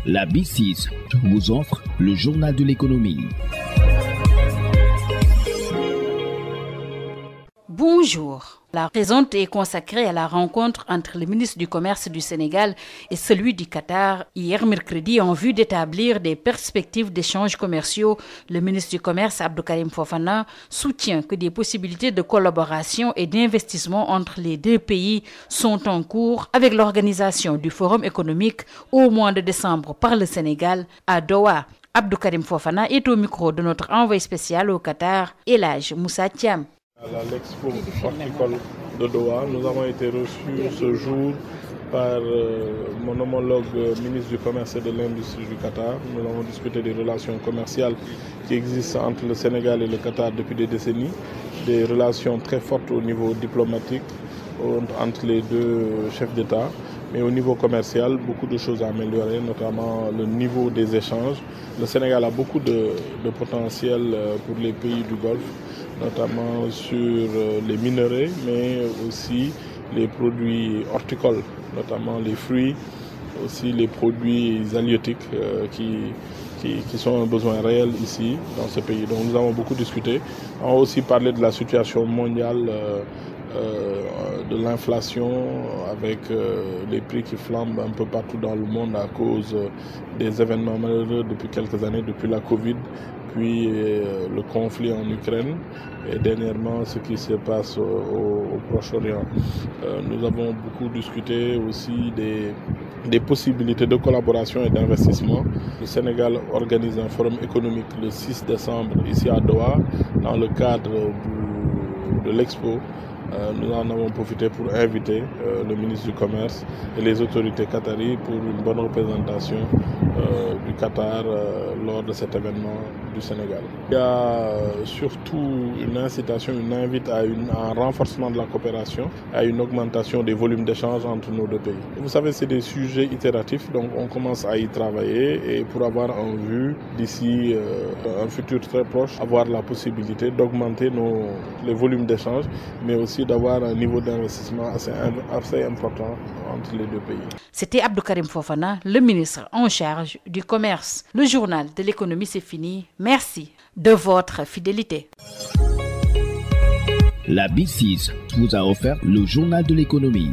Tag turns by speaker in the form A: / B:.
A: La B6 vous offre le journal de l'économie.
B: Bonjour. La présente est consacrée à la rencontre entre le ministre du Commerce du Sénégal et celui du Qatar hier mercredi en vue d'établir des perspectives d'échanges commerciaux. Le ministre du Commerce, Abdou Karim Fofana, soutient que des possibilités de collaboration et d'investissement entre les deux pays sont en cours avec l'organisation du Forum économique au mois de décembre par le Sénégal à Doha. Abdou Karim Fofana est au micro de notre envoyé spécial au Qatar, El Hadj Moussa Thiam.
C: À l'Expo horticole de Doha, nous avons été reçus ce jour par mon homologue ministre du Commerce et de l'Industrie du Qatar. Nous avons discuté des relations commerciales qui existent entre le Sénégal et le Qatar depuis des décennies, des relations très fortes au niveau diplomatique entre les deux chefs d'État. Mais au niveau commercial, beaucoup de choses à améliorer, notamment le niveau des échanges. Le Sénégal a beaucoup de potentiel pour les pays du Golfe, notamment sur les minerais, mais aussi les produits horticoles, notamment les fruits, aussi les produits halieutiques qui sont un besoin réel ici, dans ce pays. Donc nous avons beaucoup discuté. On a aussi parlé de la situation mondiale, de l'inflation avec les prix qui flambent un peu partout dans le monde à cause des événements malheureux depuis quelques années, depuis la Covid, puis le conflit en Ukraine et dernièrement ce qui se passe au Proche-Orient. Nous avons beaucoup discuté aussi des possibilités de collaboration et d'investissement. Le Sénégal organise un forum économique le 6 décembre ici à Doha dans le cadre de l'Expo. Nous en avons profité pour inviter le ministre du Commerce et les autorités qataries pour une bonne représentation du Qatar lors de cet événement du Sénégal. Il y a surtout une incitation, une invite à un renforcement de la coopération, à une augmentation des volumes d'échanges entre nos deux pays. Vous savez, c'est des sujets itératifs, donc on commence à y travailler et pour avoir en vue d'ici un futur très proche, avoir la possibilité d'augmenter les volumes d'échanges, mais aussi d'avoir un niveau d'investissement assez important entre les deux pays.
B: C'était Abdou Karim Fofana, le ministre en charge du commerce. Le journal de l'économie, c'est fini. Merci de votre fidélité.
A: La B6 vous a offert le journal de l'économie.